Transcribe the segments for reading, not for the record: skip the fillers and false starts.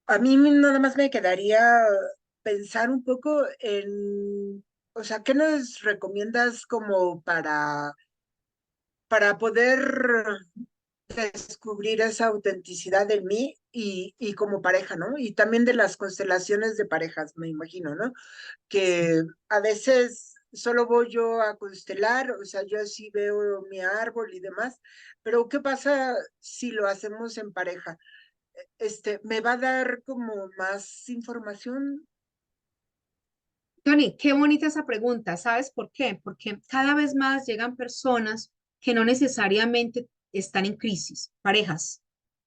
A mí nada más me quedaría pensar un poco en, o sea, ¿qué nos recomiendas como para poder descubrir esa autenticidad de mí y como pareja, ¿no? Y también de las constelaciones de parejas, me imagino, ¿no? Que a veces solo voy yo a constelar, o sea, yo sí veo mi árbol y demás, pero ¿qué pasa si lo hacemos en pareja? ¿Me va a dar como más información? Tony, qué bonita esa pregunta. ¿Sabes por qué? Porque cada vez más llegan personas que no necesariamente están en crisis, parejas,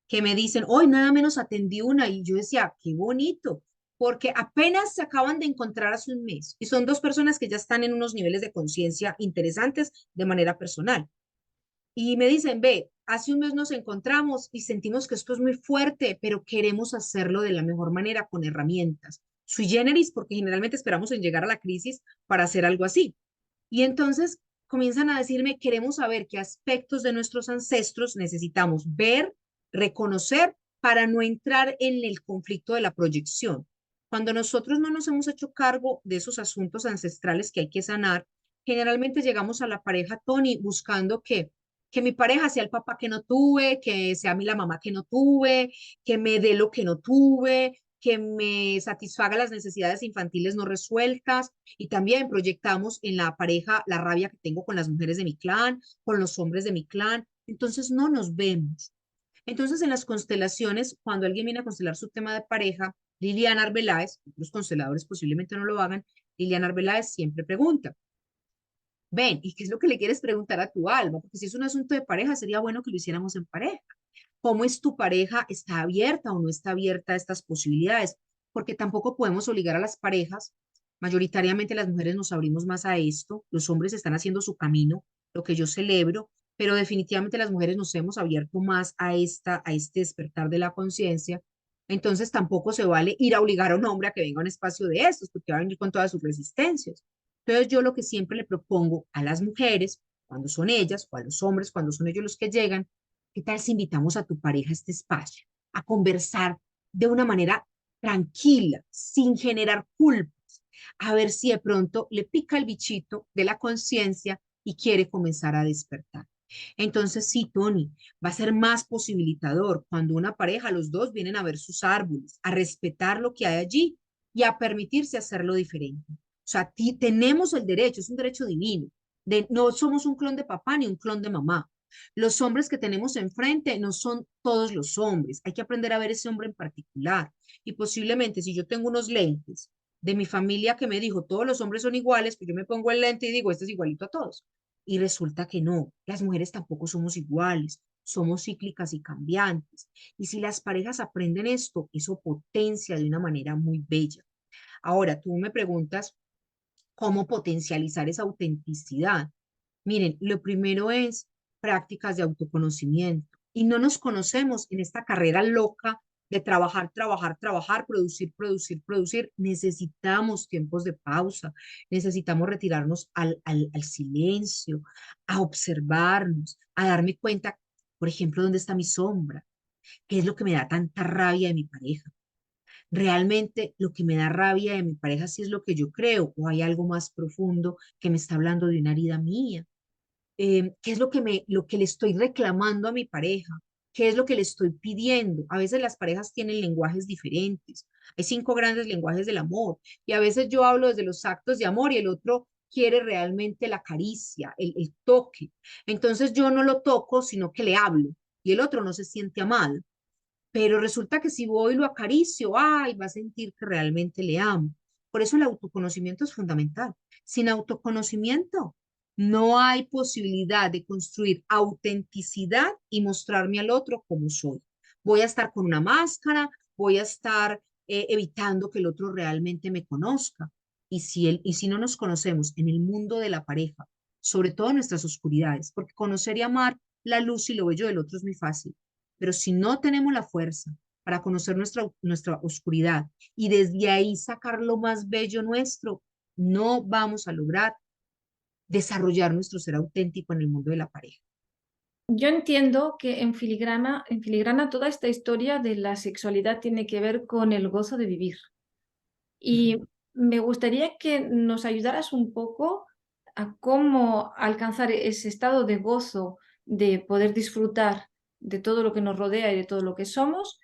que me dicen, hoy nada menos atendí una y yo decía, qué bonito, porque apenas se acaban de encontrar hace un mes y son dos personas que ya están en unos niveles de conciencia interesantes de manera personal. Y me dicen, ve, hace un mes nos encontramos y sentimos que esto es muy fuerte, pero queremos hacerlo de la mejor manera con herramientas. Sui generis, porque generalmente esperamos en llegar a la crisis para hacer algo así. Y entonces comienzan a decirme, queremos saber qué aspectos de nuestros ancestros necesitamos ver, reconocer para no entrar en el conflicto de la proyección. Cuando nosotros no nos hemos hecho cargo de esos asuntos ancestrales que hay que sanar, generalmente llegamos a la pareja Tony buscando que mi pareja sea el papá que no tuve, que sea a mí la mamá que no tuve, que me dé lo que no tuve, que me satisfaga las necesidades infantiles no resueltas, y también proyectamos en la pareja la rabia que tengo con las mujeres de mi clan, con los hombres de mi clan. Entonces no nos vemos. Entonces en las constelaciones, cuando alguien viene a constelar su tema de pareja, Liliana Arbeláez, los consteladores posiblemente no lo hagan, Liliana Arbeláez siempre pregunta, ven, ¿y qué es lo que le quieres preguntar a tu alma? Porque si es un asunto de pareja, sería bueno que lo hiciéramos en pareja. ¿Cómo es tu pareja? ¿Está abierta o no está abierta a estas posibilidades? Porque tampoco podemos obligar a las parejas. Mayoritariamente las mujeres nos abrimos más a esto, los hombres están haciendo su camino, lo que yo celebro, pero definitivamente las mujeres nos hemos abierto más a este despertar de la conciencia. Entonces tampoco se vale ir a obligar a un hombre a que venga a un espacio de estos, porque va a venir con todas sus resistencias. Entonces yo lo que siempre le propongo a las mujeres, cuando son ellas, o a los hombres, cuando son ellos los que llegan, ¿qué tal si invitamos a tu pareja a este espacio, a conversar de una manera tranquila, sin generar culpas, a ver si de pronto le pica el bichito de la conciencia y quiere comenzar a despertar? Entonces, sí, Tony, va a ser más posibilitador cuando una pareja, los dos vienen a ver sus árboles, a respetar lo que hay allí y a permitirse hacerlo diferente. O sea, tenemos el derecho, es un derecho divino. No somos un clon de papá ni un clon de mamá. Los hombres que tenemos enfrente no son todos los hombres. Hay que aprender a ver ese hombre en particular. Y posiblemente si yo tengo unos lentes de mi familia que me dijo todos los hombres son iguales, pues yo me pongo el lente y digo, este es igualito a todos. Y resulta que no, las mujeres tampoco somos iguales, somos cíclicas y cambiantes. Y si las parejas aprenden esto, eso potencia de una manera muy bella. Ahora, tú me preguntas cómo potencializar esa autenticidad. Miren, lo primero es prácticas de autoconocimiento. Y no nos conocemos en esta carrera loca de trabajar, trabajar, trabajar, producir, producir, producir. Necesitamos tiempos de pausa, necesitamos retirarnos al silencio, a observarnos, a darme cuenta, por ejemplo, dónde está mi sombra, qué es lo que me da tanta rabia de mi pareja. ¿Realmente lo que me da rabia de mi pareja sí es lo que yo creo o hay algo más profundo que me está hablando de una herida mía? ¿Qué es lo que le estoy reclamando a mi pareja? ¿Qué es lo que le estoy pidiendo? A veces las parejas tienen lenguajes diferentes. Hay 5 grandes lenguajes del amor y a veces yo hablo desde los actos de amor y el otro quiere realmente la caricia, el toque. Entonces yo no lo toco, sino que le hablo y el otro no se siente amado. Pero resulta que si voy y lo acaricio, ay, va a sentir que realmente le amo. Por eso el autoconocimiento es fundamental. Sin autoconocimiento no hay posibilidad de construir autenticidad y mostrarme al otro como soy. Voy a estar con una máscara, voy a estar evitando que el otro realmente me conozca. Y si no nos conocemos en el mundo de la pareja, sobre todo en nuestras oscuridades, porque conocer y amar la luz y lo bello del otro es muy fácil, pero si no tenemos la fuerza para conocer nuestra oscuridad y desde ahí sacar lo más bello nuestro, no vamos a lograr desarrollar nuestro ser auténtico en el mundo de la pareja. Yo entiendo que en filigrana toda esta historia de la sexualidad tiene que ver con el gozo de vivir. Y Ujú. me gustaría que nos ayudaras un poco a cómo alcanzar ese estado de gozo, de poder disfrutar de todo lo que nos rodea y de todo lo que somos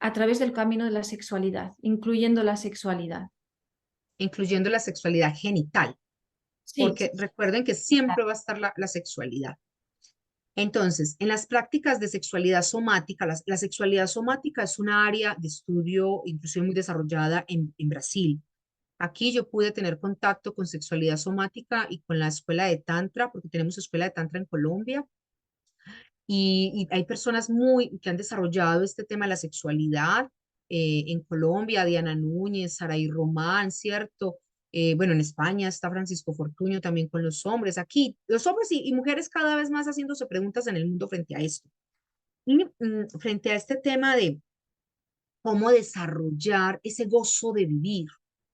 a través del camino de la sexualidad, incluyendo la sexualidad. Incluyendo la sexualidad genital, Sí, sí, porque recuerden que siempre va a estar la sexualidad. Entonces, en las prácticas de sexualidad somática, la sexualidad somática es una área de estudio inclusive muy desarrollada en Brasil. Aquí yo pude tener contacto con sexualidad somática y con la escuela de Tantra, porque tenemos escuela de Tantra en Colombia, y hay personas que han desarrollado este tema de la sexualidad en Colombia, Diana Núñez, Saraí Román, ¿cierto? Bueno, en España está Francisco Fortuño también con los hombres. Aquí, los hombres y mujeres cada vez más haciéndose preguntas en el mundo frente a esto. Y frente a este tema de cómo desarrollar ese gozo de vivir,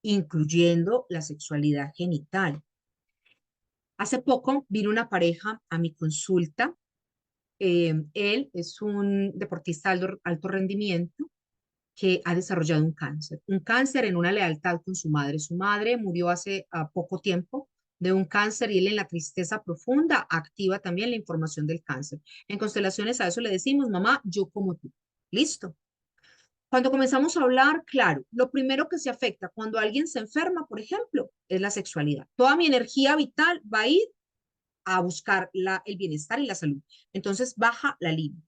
incluyendo la sexualidad genital. Hace poco vino una pareja a mi consulta. Él es un deportista de alto rendimiento que ha desarrollado un cáncer en una lealtad con su madre. Su madre murió hace poco tiempo de un cáncer y él en la tristeza profunda activa también la información del cáncer. En constelaciones a eso le decimos, mamá, yo como tú. Listo. Cuando comenzamos a hablar, claro, lo primero que se afecta cuando alguien se enferma, por ejemplo, es la sexualidad. Toda mi energía vital va a ir a buscar el bienestar y la salud. Entonces baja la línea.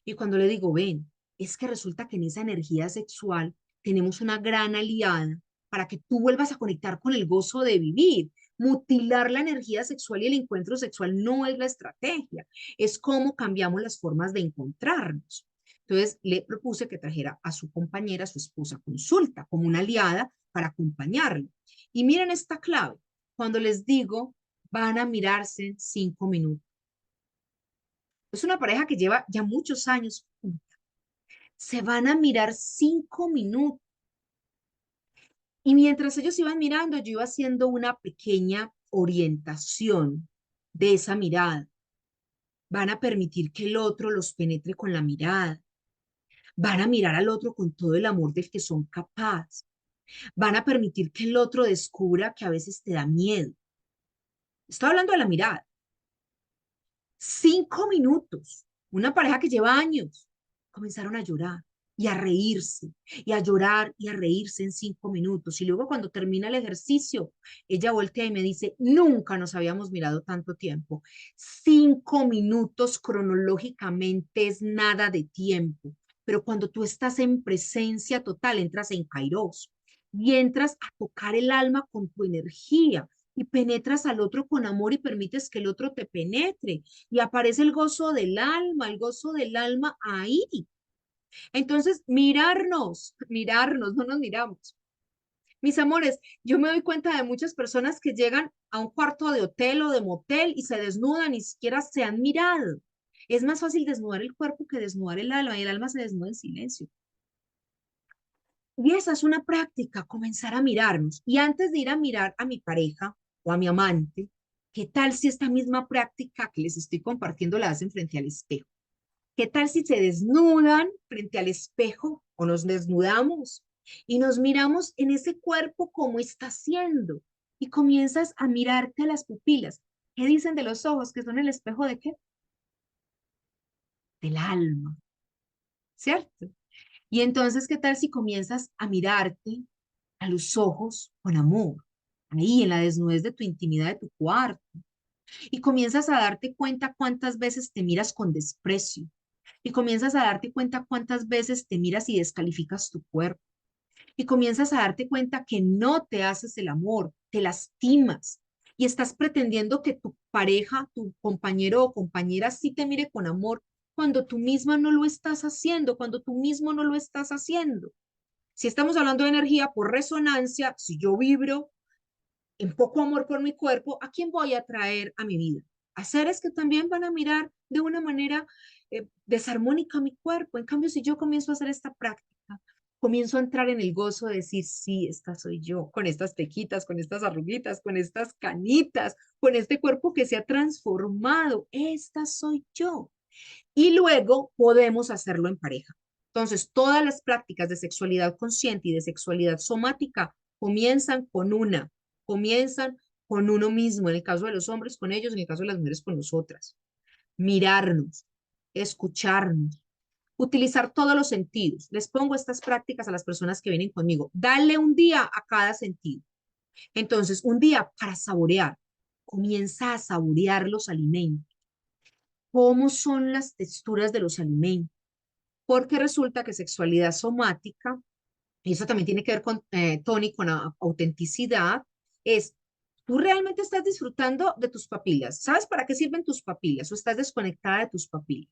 Y cuando le digo, ven, es que resulta que en esa energía sexual tenemos una gran aliada para que tú vuelvas a conectar con el gozo de vivir. Mutilar la energía sexual y el encuentro sexual no es la estrategia, es cómo cambiamos las formas de encontrarnos. Entonces le propuse que trajera a su compañera, a su esposa, a consulta como una aliada para acompañarlo. Y miren esta clave. Cuando les digo, van a mirarse en 5 minutos. Es una pareja que lleva ya muchos años. Se van a mirar 5 minutos. Y mientras ellos iban mirando, yo iba haciendo una pequeña orientación de esa mirada. Van a permitir que el otro los penetre con la mirada. Van a mirar al otro con todo el amor del que son capaces. Van a permitir que el otro descubra que a veces te da miedo. Estoy hablando de la mirada. 5 minutos. Una pareja que lleva años. Comenzaron a llorar y a reírse y a llorar y a reírse en 5 minutos. Y luego cuando termina el ejercicio, ella voltea y me dice, nunca nos habíamos mirado tanto tiempo. 5 minutos cronológicamente es nada de tiempo, pero cuando tú estás en presencia total, entras en Kairos y entras a tocar el alma con tu energía y penetras al otro con amor y permites que el otro te penetre y aparece el gozo del alma ahí. Entonces, mirarnos, no nos miramos. Mis amores, yo me doy cuenta de muchas personas que llegan a un cuarto de hotel o de motel y se desnudan, ni siquiera se han mirado. Es más fácil desnudar el cuerpo que desnudar el alma y el alma se desnuda en silencio. Y esa es una práctica, comenzar a mirarnos. Y antes de ir a mirar a mi pareja o a mi amante, ¿qué tal si esta misma práctica que les estoy compartiendo la hacen frente al espejo? ¿Qué tal si se desnudan frente al espejo o nos desnudamos y nos miramos en ese cuerpo como está siendo? Y comienzas a mirarte a las pupilas. ¿Qué dicen de los ojos? ¿Que son el espejo de qué? Del alma, ¿cierto? Y entonces, ¿qué tal si comienzas a mirarte a los ojos con amor, ahí en la desnudez de tu intimidad de tu cuarto? Y comienzas a darte cuenta cuántas veces te miras con desprecio. Y comienzas a darte cuenta cuántas veces te miras y descalificas tu cuerpo. Y comienzas a darte cuenta que no te haces el amor, te lastimas. Y estás pretendiendo que tu pareja, tu compañero o compañera sí te mire con amor cuando tú misma no lo estás haciendo, cuando tú mismo no lo estás haciendo. Si estamos hablando de energía por resonancia, si yo vibro en poco amor por mi cuerpo, ¿a quién voy a traer a mi vida? A seres que también van a mirar de una manera desarmónica mi cuerpo. En cambio, si yo comienzo a hacer esta práctica, comienzo a entrar en el gozo de decir, sí, esta soy yo, con estas pequitas, con estas arruguitas, con estas canitas, con este cuerpo que se ha transformado, esta soy yo. Y luego podemos hacerlo en pareja. Entonces, todas las prácticas de sexualidad consciente y de sexualidad somática comienzan con uno mismo, en el caso de los hombres con ellos, en el caso de las mujeres con nosotras. Mirarnos, escucharnos, utilizar todos los sentidos. Les pongo estas prácticas a las personas que vienen conmigo. Dale un día a cada sentido. Entonces, un día para saborear. Comienza a saborear los alimentos. ¿Cómo son las texturas de los alimentos? Porque resulta que sexualidad somática, y eso también tiene que ver con, Tony, con autenticidad, es, tú realmente estás disfrutando de tus papilas. ¿Sabes para qué sirven tus papilas? O estás desconectada de tus papilas.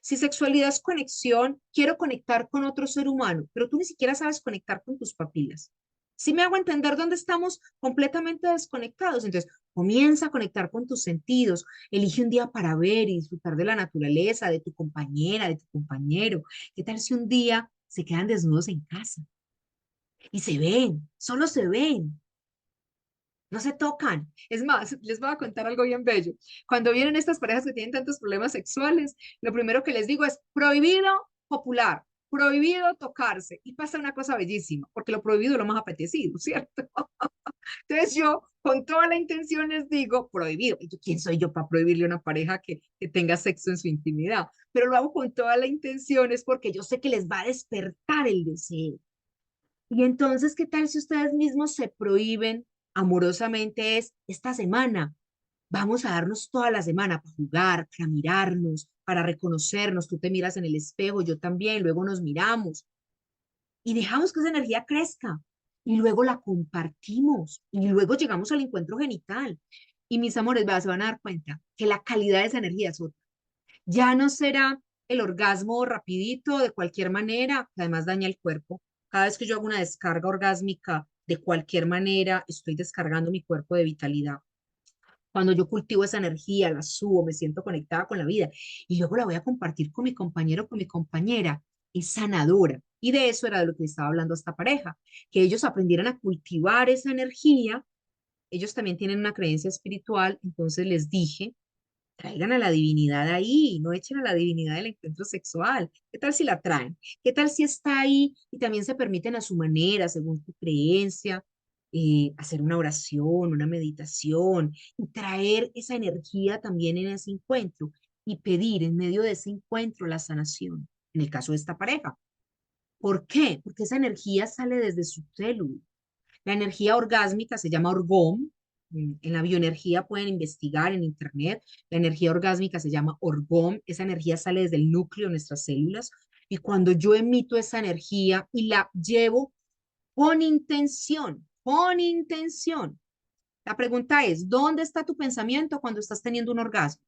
Si sexualidad es conexión, quiero conectar con otro ser humano, pero tú ni siquiera sabes conectar con tus papilas. Si me hago entender dónde estamos completamente desconectados, entonces comienza a conectar con tus sentidos, elige un día para ver y disfrutar de la naturaleza, de tu compañera, de tu compañero. ¿Qué tal si un día se quedan desnudos en casa y se ven, solo se ven? No se tocan. Es más, les voy a contar algo bien bello. Cuando vienen estas parejas que tienen tantos problemas sexuales, lo primero que les digo es prohibido copular, prohibido tocarse. Y pasa una cosa bellísima, porque lo prohibido es lo más apetecido, ¿cierto? Entonces yo, con toda la intención, les digo prohibido. ¿Y yo quién soy yo para prohibirle a una pareja que tenga sexo en su intimidad? Pero lo hago con toda la intención, es porque yo sé que les va a despertar el deseo. Y entonces, ¿qué tal si ustedes mismos se prohíben amorosamente? Es esta semana, vamos a darnos toda la semana para jugar, para mirarnos, para reconocernos. Tú te miras en el espejo, yo también, luego nos miramos y dejamos que esa energía crezca y luego la compartimos y luego llegamos al encuentro genital. Y mis amores, se van a dar cuenta que la calidad de esa energía es otra. Ya no será el orgasmo rapidito de cualquier manera, que además daña el cuerpo. Cada vez que yo hago una descarga orgásmica de cualquier manera, estoy descargando mi cuerpo de vitalidad. Cuando yo cultivo esa energía, la subo, me siento conectada con la vida y luego la voy a compartir con mi compañero, con mi compañera, es sanadora. Y de eso era de lo que estaba hablando esta pareja, que ellos aprendieran a cultivar esa energía. Ellos también tienen una creencia espiritual, entonces les dije, traigan a la divinidad ahí, no echen a la divinidad del encuentro sexual. ¿Qué tal si la traen? ¿Qué tal si está ahí y también se permiten a su manera, según tu creencia, hacer una oración, una meditación y traer esa energía también en ese encuentro y pedir en medio de ese encuentro la sanación, en el caso de esta pareja? ¿Por qué? Porque esa energía sale desde su célula. La energía orgásmica se llama orgón. En la bioenergía pueden investigar en internet. La energía orgásmica se llama orgón. Esa energía sale desde el núcleo de nuestras células. Y cuando yo emito esa energía y la llevo con intención. La pregunta es, ¿dónde está tu pensamiento cuando estás teniendo un orgasmo?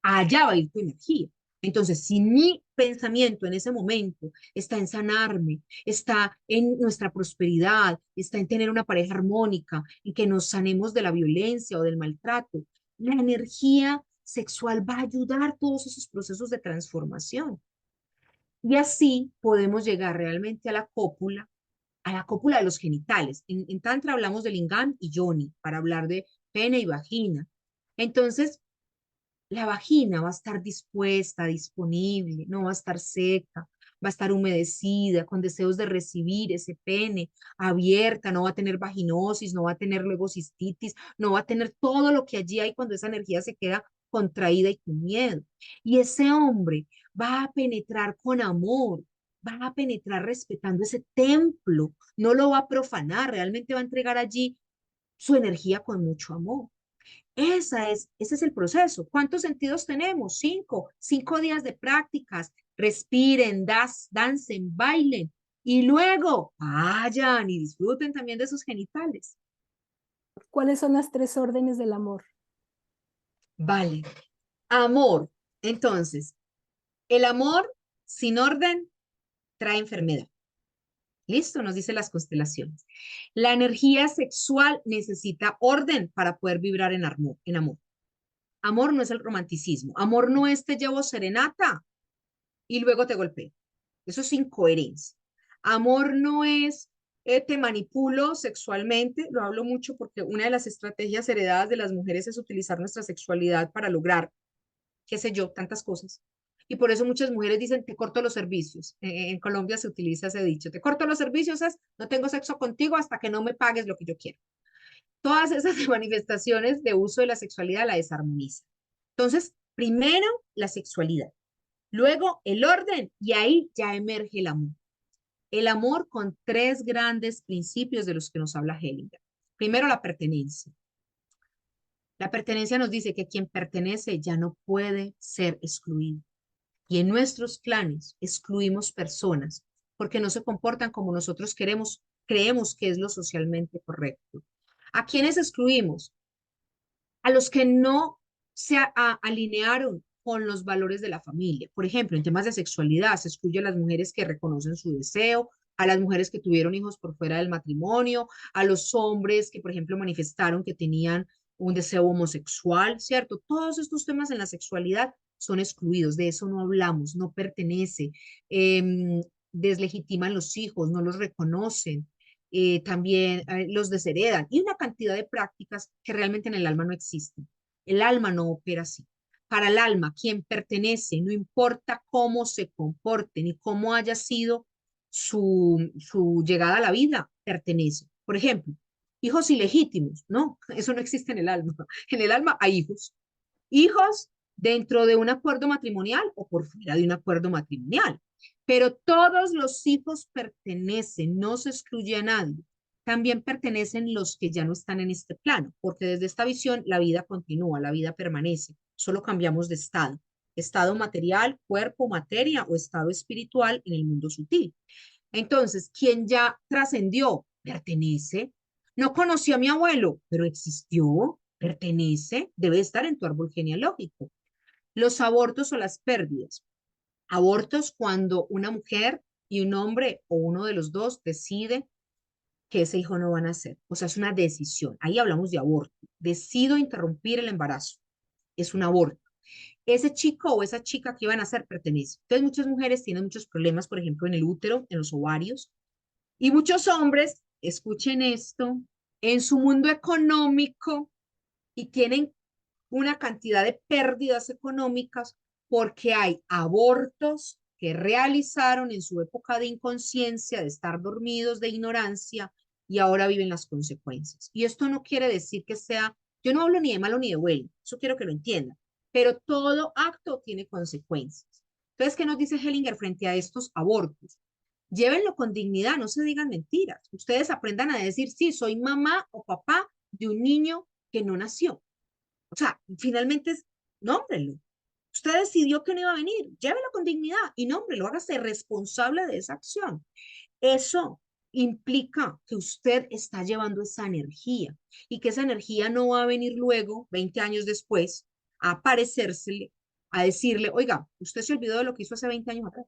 Allá va a ir tu energía. Entonces, si mi pensamiento en ese momento está en sanarme, está en nuestra prosperidad, está en tener una pareja armónica, y que nos sanemos de la violencia o del maltrato, la energía sexual va a ayudar todos esos procesos de transformación. Y así podemos llegar realmente a la cópula de los genitales. En Tantra hablamos de Lingam y Yoni para hablar de pene y vagina. Entonces, la vagina va a estar dispuesta, disponible, no va a estar seca, va a estar humedecida, con deseos de recibir ese pene, abierta, no va a tener vaginosis, no va a tener luego cistitis, no va a tener todo lo que allí hay cuando esa energía se queda contraída y con miedo. Y ese hombre va a penetrar con amor, va a penetrar respetando ese templo, no lo va a profanar, realmente va a entregar allí su energía con mucho amor. Ese es el proceso. ¿Cuántos sentidos tenemos? Cinco días de prácticas. Respiren, dancen, bailen y luego vayan y disfruten también de sus genitales. ¿Cuáles son las tres órdenes del amor? Vale. Amor. Entonces, el amor sin orden trae enfermedad. Listo, nos dice las constelaciones. La energía sexual necesita orden para poder vibrar en amor, en amor. Amor no es el romanticismo. Amor no es te llevo serenata y luego te golpeo. Eso es incoherencia. Amor no es te manipulo sexualmente. Lo hablo mucho porque una de las estrategias heredadas de las mujeres es utilizar nuestra sexualidad para lograr, qué sé yo, tantas cosas. Y por eso muchas mujeres dicen, te corto los servicios. En Colombia se utiliza ese dicho, te corto los servicios es, no tengo sexo contigo hasta que no me pagues lo que yo quiero. Todas esas manifestaciones de uso de la sexualidad la desarmonizan. Entonces, primero la sexualidad, luego el orden y ahí ya emerge el amor. El amor con tres grandes principios de los que nos habla Hellinger. Primero, la pertenencia. La pertenencia nos dice que quien pertenece ya no puede ser excluido. Y en nuestros clanes excluimos personas porque no se comportan como nosotros queremos, creemos que es lo socialmente correcto. ¿A quiénes excluimos? A los que no se alinearon con los valores de la familia. Por ejemplo, en temas de sexualidad, se excluye a las mujeres que reconocen su deseo, a las mujeres que tuvieron hijos por fuera del matrimonio, a los hombres que, por ejemplo, manifestaron que tenían un deseo homosexual, ¿cierto? Todos estos temas en la sexualidad son excluidos, de eso no hablamos, no pertenece, deslegitiman los hijos, no los reconocen, también los desheredan y una cantidad de prácticas que realmente en el alma no existen. El alma no opera así. Para el alma, quien pertenece, no importa cómo se comporte ni cómo haya sido su llegada a la vida, pertenece. Por ejemplo, hijos ilegítimos, no, eso no existe en el alma. En el alma hay hijos. Hijos dentro de un acuerdo matrimonial o por fuera de un acuerdo matrimonial. Pero todos los hijos pertenecen, no se excluye a nadie. También pertenecen los que ya no están en este plano, porque desde esta visión la vida continúa, la vida permanece, solo cambiamos de estado. Estado material, cuerpo, materia o estado espiritual en el mundo sutil. Entonces, quien ya trascendió, pertenece. No conoció a mi abuelo, pero existió, pertenece, debe estar en tu árbol genealógico. Los abortos o las pérdidas. Abortos cuando una mujer y un hombre o uno de los dos decide que ese hijo no va a nacer. O sea, es una decisión. Ahí hablamos de aborto. Decido interrumpir el embarazo. Es un aborto. Ese chico o esa chica que iban a nacer pertenece. Entonces, muchas mujeres tienen muchos problemas, por ejemplo, en el útero, en los ovarios. Y muchos hombres, escuchen esto, en su mundo económico y tienen una cantidad de pérdidas económicas porque hay abortos que realizaron en su época de inconsciencia, de estar dormidos, de ignorancia, y ahora viven las consecuencias. Y esto no quiere decir que sea, yo no hablo ni de malo ni de bueno, eso quiero que lo entiendan, pero todo acto tiene consecuencias. Entonces, ¿qué nos dice Hellinger frente a estos abortos? Llévenlo con dignidad, no se digan mentiras. Ustedes aprendan a decir, sí, soy mamá o papá de un niño que no nació. O sea, finalmente es, nómbrelo. Usted decidió que no iba a venir, llévelo con dignidad y nómbrelo, hágase responsable de esa acción. Eso implica que usted está llevando esa energía y que esa energía no va a venir luego, 20 años después, a aparecérsele, a decirle, oiga, usted se olvidó de lo que hizo hace 20 años atrás.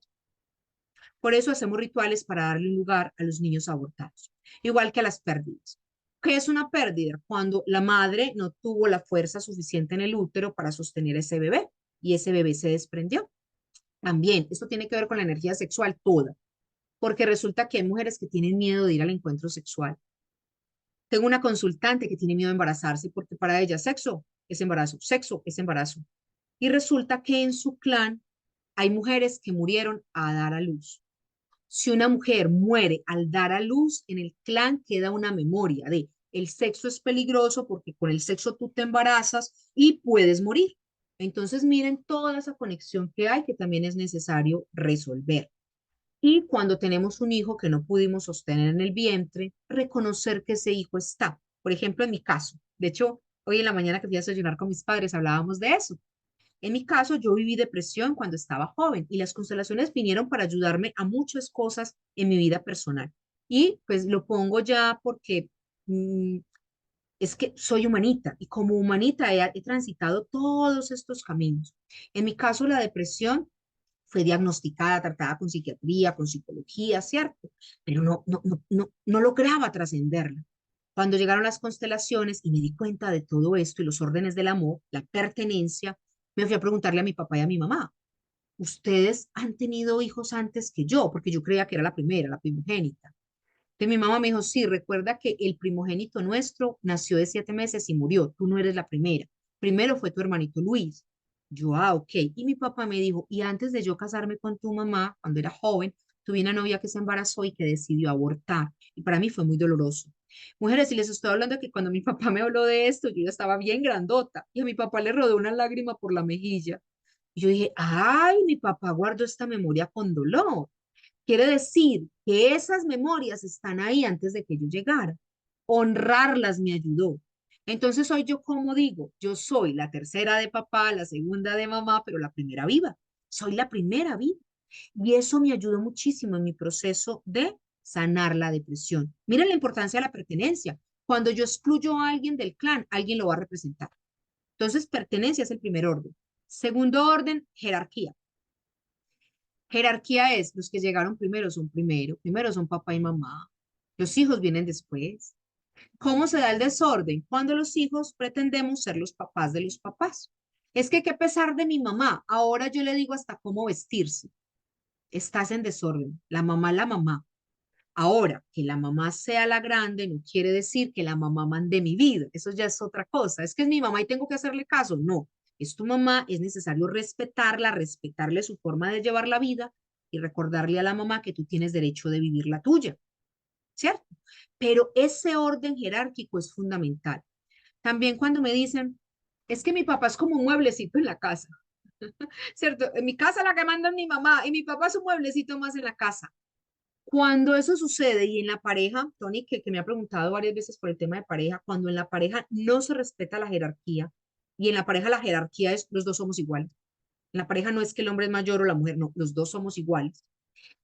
Por eso hacemos rituales para darle lugar a los niños abortados, igual que a las pérdidas. ¿Qué es una pérdida? Cuando la madre no tuvo la fuerza suficiente en el útero para sostener ese bebé y ese bebé se desprendió. También, esto tiene que ver con la energía sexual toda, porque resulta que hay mujeres que tienen miedo de ir al encuentro sexual. Tengo una consultante que tiene miedo de embarazarse porque para ella sexo es embarazo, sexo es embarazo. Y resulta que en su clan hay mujeres que murieron a dar a luz. Si una mujer muere al dar a luz, en el clan queda una memoria de el sexo es peligroso porque con el sexo tú te embarazas y puedes morir. Entonces miren toda esa conexión que hay que también es necesario resolver. Y cuando tenemos un hijo que no pudimos sostener en el vientre, reconocer que ese hijo está. Por ejemplo, en mi caso, de hecho, hoy en la mañana que fui a desayunar con mis padres hablábamos de eso. En mi caso, yo viví depresión cuando estaba joven y las constelaciones vinieron para ayudarme a muchas cosas en mi vida personal. Y pues lo pongo ya porque es que soy humanita y como humanita he transitado todos estos caminos. En mi caso, la depresión fue diagnosticada, tratada con psiquiatría, con psicología, ¿cierto? Pero no lograba trascenderla. Cuando llegaron las constelaciones y me di cuenta de todo esto y los órdenes del amor, la pertenencia, me fui a preguntarle a mi papá y a mi mamá, ¿ustedes han tenido hijos antes que yo? Porque yo creía que era la primera, la primogénita. Entonces mi mamá me dijo, sí, recuerda que el primogénito nuestro nació de 7 meses y murió, tú no eres la primera. Primero fue tu hermanito Luis. Yo, ok. Y mi papá me dijo, y antes de yo casarme con tu mamá, cuando era joven, tuve una novia que se embarazó y que decidió abortar. Y para mí fue muy doloroso. Mujeres, si les estoy hablando de que cuando mi papá me habló de esto, yo ya estaba bien grandota y a mi papá le rodó una lágrima por la mejilla. Y yo dije, ay, mi papá guardó esta memoria con dolor. Quiere decir que esas memorias están ahí antes de que yo llegara. Honrarlas me ayudó. Entonces hoy yo, como digo, yo soy la tercera de papá, la segunda de mamá, pero la primera viva. Soy la primera viva. Y eso me ayudó muchísimo en mi proceso de sanar la depresión. Miren la importancia de la pertenencia. Cuando yo excluyo a alguien del clan, alguien lo va a representar. Entonces, pertenencia es el primer orden. Segundo orden, jerarquía. Jerarquía es, los que llegaron primero son papá y mamá. Los hijos vienen después. ¿Cómo se da el desorden? Cuando los hijos pretendemos ser los papás de los papás. Es que pesar de mi mamá, ahora yo le digo hasta cómo vestirse. Estás en desorden. La mamá, la mamá. Ahora, que la mamá sea la grande no quiere decir que la mamá mande mi vida. Eso ya es otra cosa. Es que es mi mamá y tengo que hacerle caso. No, es tu mamá, es necesario respetarla, respetarle su forma de llevar la vida y recordarle a la mamá que tú tienes derecho de vivir la tuya, ¿cierto? Pero ese orden jerárquico es fundamental. También cuando me dicen, es que mi papá es como un mueblecito en la casa, ¿cierto? En mi casa la que manda es mi mamá y mi papá es un mueblecito más en la casa. Cuando eso sucede y en la pareja, Tony, que me ha preguntado varias veces por el tema de pareja, cuando en la pareja no se respeta la jerarquía y en la pareja la jerarquía es los dos somos iguales. En la pareja no es que el hombre es mayor o la mujer, no, los dos somos iguales.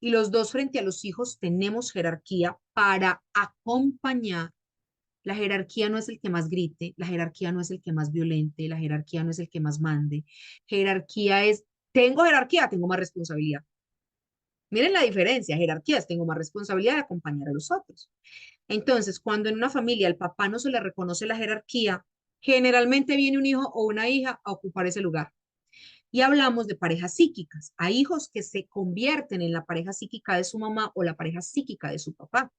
Y los dos frente a los hijos tenemos jerarquía para acompañar. La jerarquía no es el que más grite, la jerarquía no es el que más violente, la jerarquía no es el que más mande. Jerarquía es, tengo jerarquía, tengo más responsabilidad. Miren la diferencia, jerarquías, tengo más responsabilidad de acompañar a los otros. Entonces, cuando en una familia al papá no se le reconoce la jerarquía, generalmente viene un hijo o una hija a ocupar ese lugar. Y hablamos de parejas psíquicas. Hay hijos que se convierten en la pareja psíquica de su mamá o la pareja psíquica de su papá.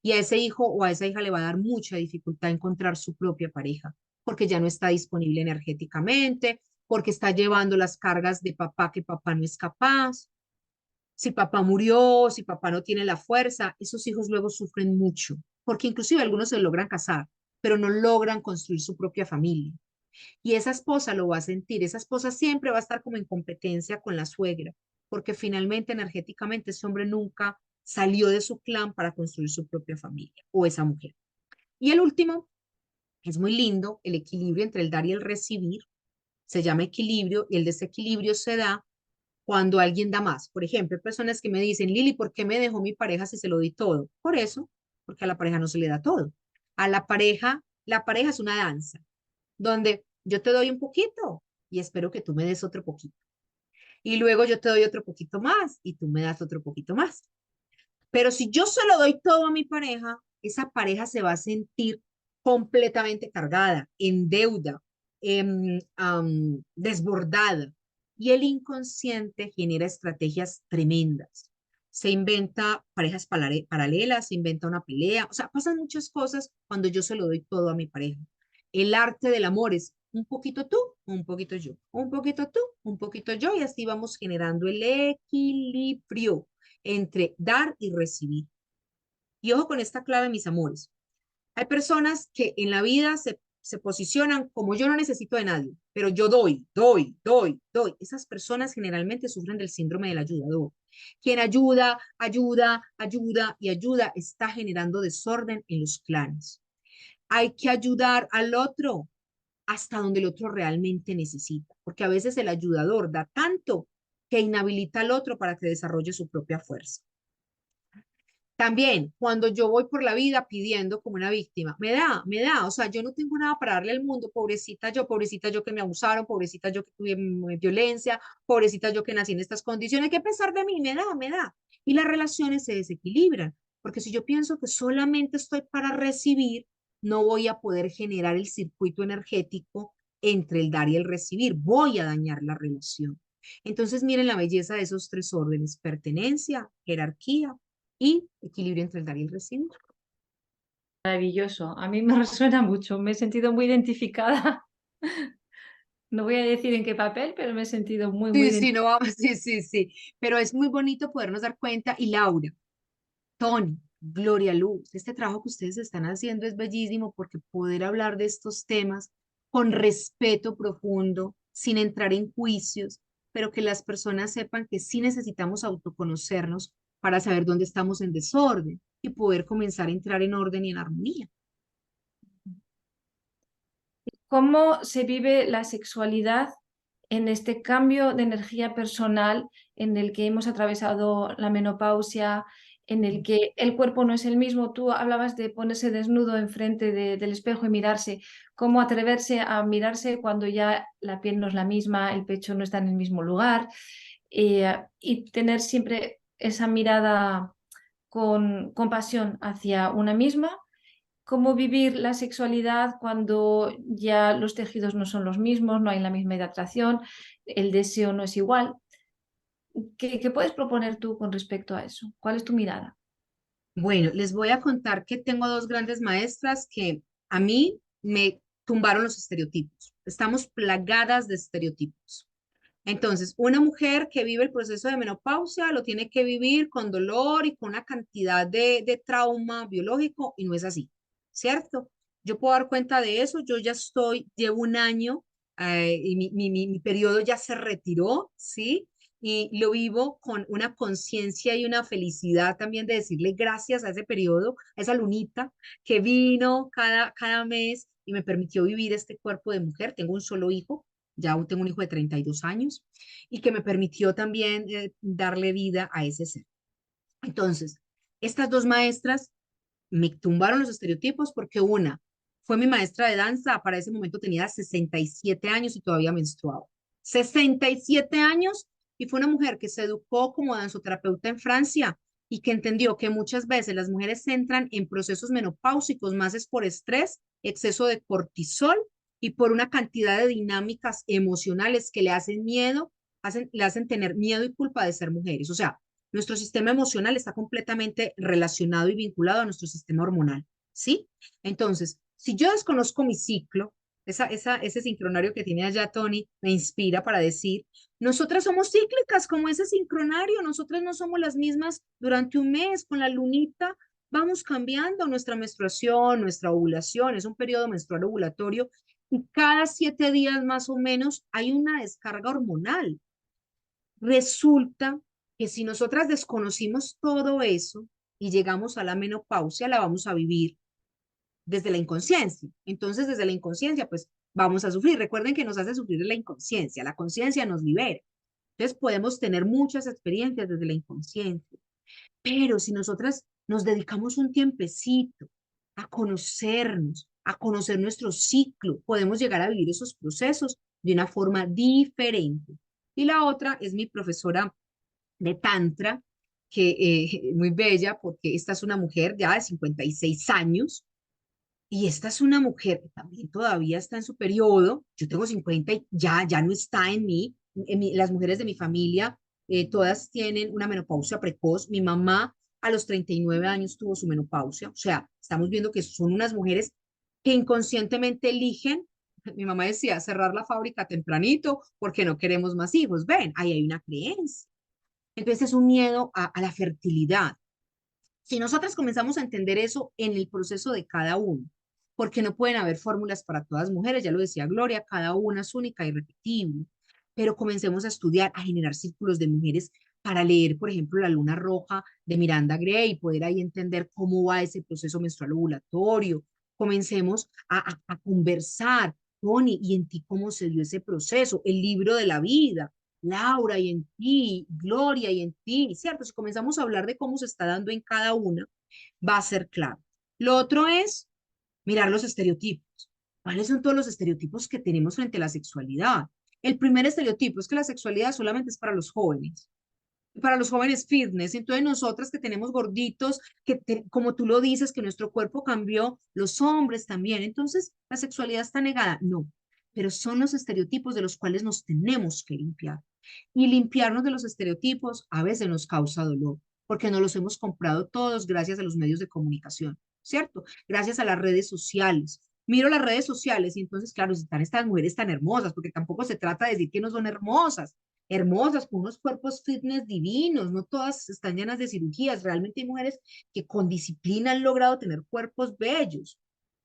Y a ese hijo o a esa hija le va a dar mucha dificultad encontrar su propia pareja, porque ya no está disponible energéticamente, porque está llevando las cargas de papá que papá no es capaz. Si papá murió, si papá no tiene la fuerza, esos hijos luego sufren mucho, porque inclusive algunos se logran casar, pero no logran construir su propia familia. Y esa esposa lo va a sentir, esa esposa siempre va a estar como en competencia con la suegra, porque finalmente energéticamente ese hombre nunca salió de su clan para construir su propia familia, o esa mujer. Y el último, es muy lindo, el equilibrio entre el dar y el recibir, se llama equilibrio, y el desequilibrio se da cuando alguien da más. Por ejemplo, hay personas que me dicen, Lili, ¿por qué me dejó mi pareja si se lo di todo? Por eso, porque a la pareja no se le da todo. A la pareja es una danza, donde yo te doy un poquito y espero que tú me des otro poquito. Y luego yo te doy otro poquito más y tú me das otro poquito más. Pero si yo se lo doy todo a mi pareja, esa pareja se va a sentir completamente cargada, en deuda, desbordada. Y el inconsciente genera estrategias tremendas. Se inventa parejas paralelas, se inventa una pelea, o sea, pasan muchas cosas cuando yo se lo doy todo a mi pareja. El arte del amor es un poquito tú, un poquito yo, un poquito tú, un poquito yo, y así vamos generando el equilibrio entre dar y recibir. Y ojo con esta clave, mis amores. Hay personas que en la vida se posicionan como yo no necesito de nadie, pero yo doy, doy, doy, doy. Esas personas generalmente sufren del síndrome del ayudador. Quien ayuda, ayuda, ayuda y ayuda está generando desorden en los clanes. Hay que ayudar al otro hasta donde el otro realmente necesita, porque a veces el ayudador da tanto que inhabilita al otro para que desarrolle su propia fuerza. También, cuando yo voy por la vida pidiendo como una víctima, me da, o sea, yo no tengo nada para darle al mundo, pobrecita yo que me abusaron, pobrecita yo que tuve violencia, pobrecita yo que nací en estas condiciones, que a pesar de mí, me da. Y las relaciones se desequilibran, porque si yo pienso que solamente estoy para recibir, no voy a poder generar el circuito energético entre el dar y el recibir, voy a dañar la relación. Entonces, miren la belleza de esos tres órdenes: pertenencia, jerarquía y equilibrio entre el dar y el recibir. Maravilloso. A mí me resuena mucho. Me he sentido muy identificada. No voy a decir en qué papel, pero me he sentido muy, muy Sí, sí, identificada. no vamos, sí, sí, sí, pero es muy bonito podernos dar cuenta. Y Laura, Tony, Gloria Luz, este trabajo que ustedes están haciendo es bellísimo porque poder hablar de estos temas con respeto profundo, sin entrar en juicios, pero que las personas sepan que sí necesitamos autoconocernos para saber dónde estamos en desorden y poder comenzar a entrar en orden y en armonía. ¿Cómo se vive la sexualidad en este cambio de energía personal en el que hemos atravesado la menopausia, en el que el cuerpo no es el mismo? Tú hablabas de ponerse desnudo enfrente del espejo y mirarse. ¿Cómo atreverse a mirarse cuando ya la piel no es la misma, el pecho no está en el mismo lugar? Y tener siempre esa mirada con compasión hacia una misma. ¿Cómo vivir la sexualidad cuando ya los tejidos no son los mismos, no hay la misma hidratación, el deseo no es igual? ¿Qué puedes proponer tú con respecto a eso? ¿Cuál es tu mirada? Bueno, les voy a contar que tengo dos grandes maestras que a mí me tumbaron los estereotipos. Estamos plagadas de estereotipos. Entonces, una mujer que vive el proceso de menopausia lo tiene que vivir con dolor y con una cantidad de trauma biológico y no es así, ¿cierto? Yo puedo dar cuenta de eso, yo ya llevo un año y mi periodo ya se retiró, ¿sí? Y lo vivo con una conciencia y una felicidad también de decirle gracias a ese periodo, a esa lunita que vino cada mes y me permitió vivir este cuerpo de mujer. Tengo un solo hijo, ya aún tengo un hijo de 32 años, y que me permitió también darle vida a ese ser. Entonces, estas dos maestras me tumbaron los estereotipos porque una fue mi maestra de danza, para ese momento tenía 67 años y todavía menstruaba. 67 años y fue una mujer que se educó como danzoterapeuta en Francia y que entendió que muchas veces las mujeres entran en procesos menopáusicos más es por estrés, exceso de cortisol y por una cantidad de dinámicas emocionales que le hacen miedo, le hacen tener miedo y culpa de ser mujeres. O sea, nuestro sistema emocional está completamente relacionado y vinculado a nuestro sistema hormonal, ¿sí? Entonces, si yo desconozco mi ciclo, ese sincronario que tiene allá Tony me inspira para decir, nosotras somos cíclicas como ese sincronario, nosotras no somos las mismas durante un mes, con la lunita vamos cambiando nuestra menstruación, nuestra ovulación, es un periodo menstrual ovulatorio y cada 7 días más o menos hay una descarga hormonal. Resulta que si nosotras desconocimos todo eso y llegamos a la menopausia, la vamos a vivir desde la inconsciencia. Entonces, desde la inconsciencia, pues vamos a sufrir. Recuerden que nos hace sufrir la inconsciencia. La conciencia nos libera. Entonces, podemos tener muchas experiencias desde la inconsciencia. Pero si nosotras nos dedicamos un tiempecito a conocer nuestro ciclo, podemos llegar a vivir esos procesos de una forma diferente. Y la otra es mi profesora de Tantra, que muy bella, porque esta es una mujer ya de 56 años, y esta es una mujer que también todavía está en su periodo. Yo tengo 50 y ya no está en mí. Las mujeres de mi familia, todas tienen una menopausia precoz. Mi mamá a los 39 años tuvo su menopausia. O sea, estamos viendo que son unas mujeres que inconscientemente eligen. Mi mamá decía, cerrar la fábrica tempranito porque no queremos más hijos. Ven, ahí hay una creencia. Entonces es un miedo a la fertilidad. Si nosotras comenzamos a entender eso en el proceso de cada uno, porque no pueden haber fórmulas para todas mujeres, ya lo decía Gloria, cada una es única y irrepetible, pero comencemos a estudiar, a generar círculos de mujeres para leer, por ejemplo, La Luna Roja de Miranda Gray y poder ahí entender cómo va ese proceso menstrual ovulatorio. Comencemos a conversar, Tony, y en ti cómo se dio ese proceso, el libro de la vida, Laura y en ti, Gloria y en ti, ¿cierto? Si comenzamos a hablar de cómo se está dando en cada una, va a ser claro. Lo otro es mirar los estereotipos. ¿Cuáles son todos los estereotipos que tenemos frente a la sexualidad? El primer estereotipo es que la sexualidad solamente es para los jóvenes fitness. Entonces nosotras que tenemos gorditos, como tú lo dices, que nuestro cuerpo cambió, los hombres también. Entonces la sexualidad está negada. No, pero son los estereotipos de los cuales nos tenemos que limpiar. Y limpiarnos de los estereotipos a veces nos causa dolor, porque no los hemos comprado todos gracias a los medios de comunicación, ¿cierto? Gracias a las redes sociales. Miro las redes sociales y entonces, claro, están estas mujeres tan hermosas, porque tampoco se trata de decir que no son hermosas, hermosas, con unos cuerpos fitness divinos, no todas están llenas de cirugías, realmente hay mujeres que con disciplina han logrado tener cuerpos bellos.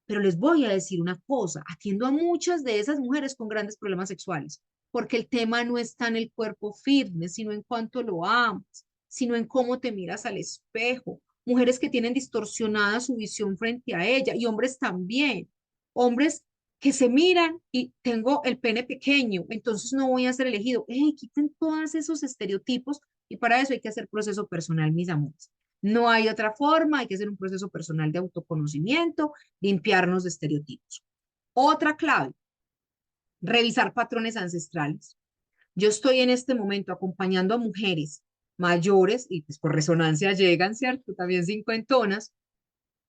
Pero les voy a decir una cosa, atiendo a muchas de esas mujeres con grandes problemas sexuales, porque el tema no está en el cuerpo fitness, sino en cuánto lo amas, sino en cómo te miras al espejo. Mujeres que tienen distorsionada su visión frente a ella y hombres también. Hombres que se miran y tengo el pene pequeño, entonces no voy a ser elegido. Quiten todos esos estereotipos y para eso hay que hacer proceso personal, mis amores. No hay otra forma, hay que hacer un proceso personal de autoconocimiento, limpiarnos de estereotipos. Otra clave, revisar patrones ancestrales. Yo estoy en este momento acompañando a mujeres mayores y pues por resonancia llegan, ¿cierto? También cincuentonas,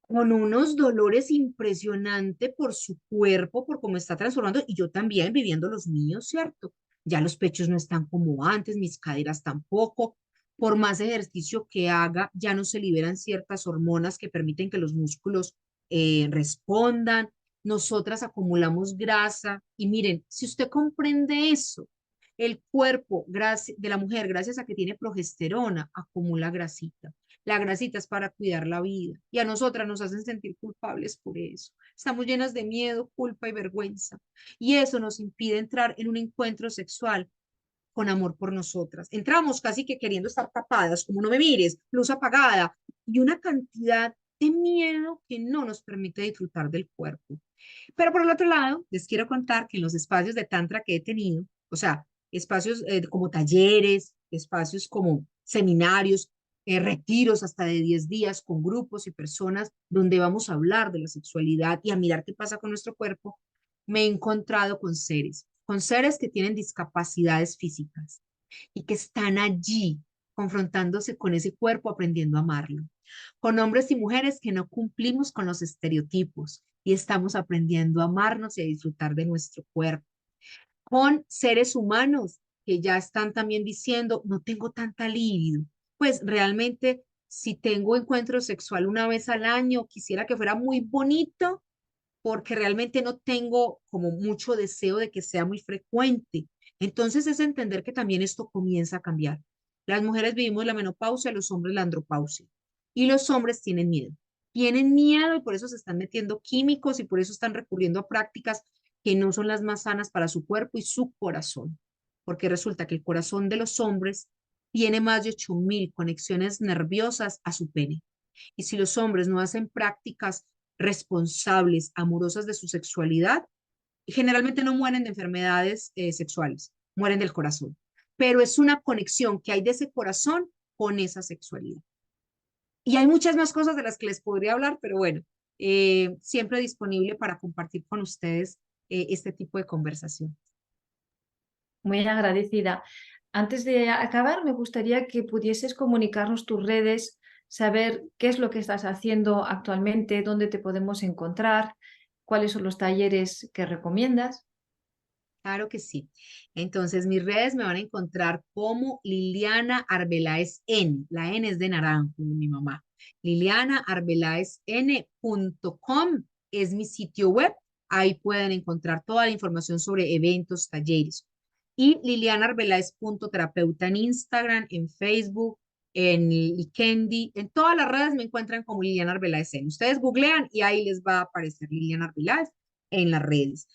con unos dolores impresionantes por su cuerpo, por cómo está transformando, y yo también viviendo los míos, ¿cierto? Ya los pechos no están como antes, mis caderas tampoco. Por más ejercicio que haga, ya no se liberan ciertas hormonas que permiten que los músculos respondan. Nosotras acumulamos grasa y miren, si usted comprende eso, el cuerpo de la mujer, gracias a que tiene progesterona, acumula grasita. La grasita es para cuidar la vida y a nosotras nos hacen sentir culpables por eso. Estamos llenas de miedo, culpa y vergüenza. Y eso nos impide entrar en un encuentro sexual con amor por nosotras. Entramos casi que queriendo estar tapadas, como no me mires, luz apagada y una cantidad de miedo que no nos permite disfrutar del cuerpo. Pero por el otro lado, les quiero contar que en los espacios de Tantra que he tenido, o sea, espacios como talleres, espacios como seminarios, retiros hasta de 10 días con grupos y personas donde vamos a hablar de la sexualidad y a mirar qué pasa con nuestro cuerpo, me he encontrado con seres que tienen discapacidades físicas y que están allí confrontándose con ese cuerpo, aprendiendo a amarlo, con hombres y mujeres que no cumplimos con los estereotipos y estamos aprendiendo a amarnos y a disfrutar de nuestro cuerpo, con seres humanos que ya están también diciendo, no tengo tanta libido, pues realmente si tengo encuentro sexual una vez al año, quisiera que fuera muy bonito porque realmente no tengo como mucho deseo de que sea muy frecuente. Entonces es entender que también esto comienza a cambiar. Las mujeres vivimos la menopausia, los hombres la andropausia. Y los hombres tienen miedo. Tienen miedo y por eso se están metiendo químicos y por eso están recurriendo a prácticas que no son las más sanas para su cuerpo y su corazón. Porque resulta que el corazón de los hombres tiene más de 8.000 conexiones nerviosas a su pene. Y si los hombres no hacen prácticas responsables, amorosas de su sexualidad, generalmente no mueren de enfermedades sexuales, mueren del corazón. Pero es una conexión que hay de ese corazón con esa sexualidad. Y hay muchas más cosas de las que les podría hablar, pero bueno, siempre disponible para compartir con ustedes este tipo de conversación. Muy agradecida. Antes de acabar, me gustaría que pudieses comunicarnos tus redes, saber qué es lo que estás haciendo actualmente, dónde te podemos encontrar, cuáles son los talleres que recomiendas. Claro que sí. Entonces, mis redes me van a encontrar como Liliana Arbeláez N. La N es de naranjo, como mi mamá. lilianaarbeláezn.com es mi sitio web. Ahí pueden encontrar toda la información sobre eventos, talleres. Y lilianaarbeláez.terapeuta en Instagram, en Facebook, en Candy, en todas las redes me encuentran como Liliana Arbeláez N. Ustedes googlean y ahí les va a aparecer Liliana Arbeláez en las redes.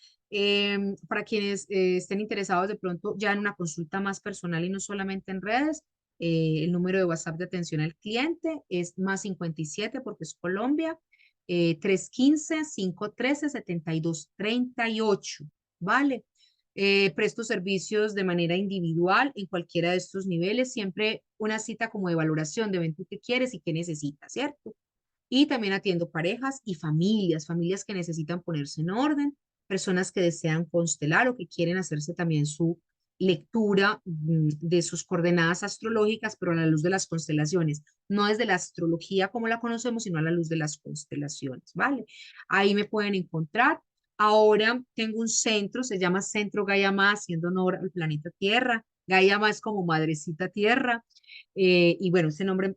Para quienes estén interesados de pronto ya en una consulta más personal y no solamente en redes, el número de WhatsApp de atención al cliente es +57 porque es Colombia, 315-513-7238, ¿vale? Presto servicios de manera individual en cualquiera de estos niveles, siempre una cita como de valoración de ven tú qué quieres y qué necesitas, ¿cierto? Y también atiendo parejas y familias, familias que necesitan ponerse en orden, personas que desean constelar o que quieren hacerse también su lectura de sus coordenadas astrológicas, pero a la luz de las constelaciones, no desde la astrología como la conocemos, sino a la luz de las constelaciones, ¿vale? Ahí me pueden encontrar. Ahora tengo un centro, se llama Centro Gaia Ma, haciendo honor al planeta Tierra. Gaia Ma es como madrecita Tierra. Y bueno, ese nombre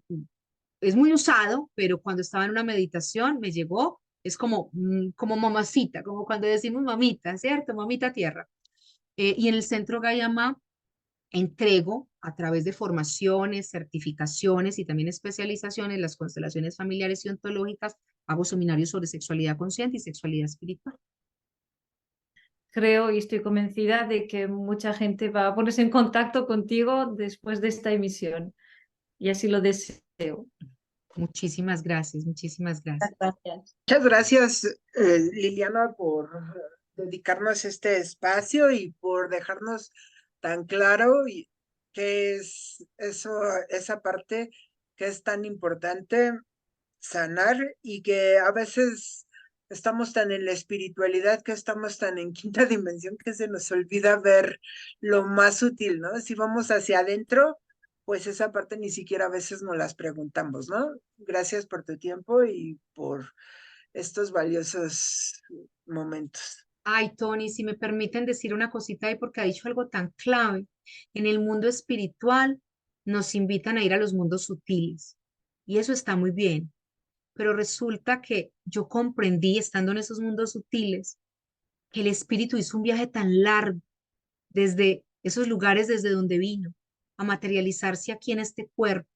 es muy usado, pero cuando estaba en una meditación me llegó Es como mamacita, como cuando decimos mamita, ¿cierto? Mamita tierra. Y en el centro Gayama entrego a través de formaciones, certificaciones y también especializaciones las constelaciones familiares y ontológicas. Hago seminarios sobre sexualidad consciente y sexualidad espiritual. Creo y estoy convencida de que mucha gente va a ponerse en contacto contigo después de esta emisión. Y así lo deseo. Muchísimas gracias, muchísimas gracias. Gracias. Muchas gracias, Liliana, por dedicarnos este espacio y por dejarnos tan claro y qué es eso, esa parte que es tan importante sanar y que a veces estamos tan en la espiritualidad, que estamos tan en quinta dimensión que se nos olvida ver lo más sutil, ¿no? Si vamos hacia adentro, pues esa parte ni siquiera a veces nos las preguntamos, ¿no? Gracias por tu tiempo y por estos valiosos momentos. Ay, Tony, si me permiten decir una cosita ahí porque ha dicho algo tan clave. En el mundo espiritual nos invitan a ir a los mundos sutiles y eso está muy bien, pero resulta que yo comprendí estando en esos mundos sutiles que el espíritu hizo un viaje tan largo desde esos lugares desde donde vino a materializarse aquí en este cuerpo,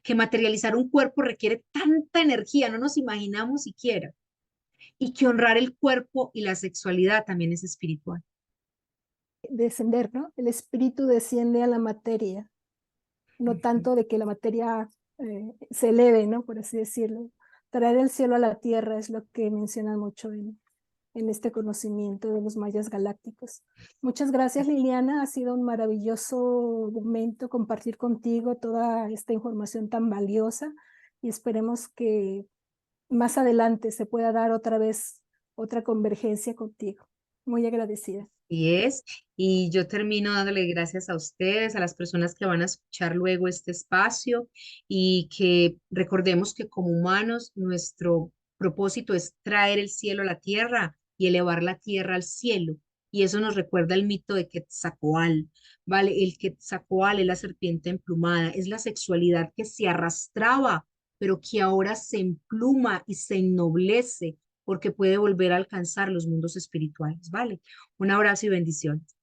que materializar un cuerpo requiere tanta energía, no nos imaginamos siquiera, y que honrar el cuerpo y la sexualidad también es espiritual. Descender, ¿no? El espíritu desciende a la materia, no tanto de que la materia se eleve, ¿no? Por así decirlo. Traer el cielo a la tierra es lo que mencionan mucho en este conocimiento de los mayas galácticos. Muchas gracias, Liliana. Ha sido un maravilloso momento compartir contigo toda esta información tan valiosa y esperemos que más adelante se pueda dar otra vez otra convergencia contigo. Muy agradecida. Y yo termino dándole gracias a ustedes, a las personas que van a escuchar luego este espacio y que recordemos que como humanos nuestro propósito es traer el cielo a la tierra y elevar la tierra al cielo. Y eso nos recuerda el mito de Quetzalcóatl, ¿vale? El Quetzalcóatl es la serpiente emplumada, es la sexualidad que se arrastraba, pero que ahora se empluma y se ennoblece porque puede volver a alcanzar los mundos espirituales, ¿vale? Un abrazo y bendiciones.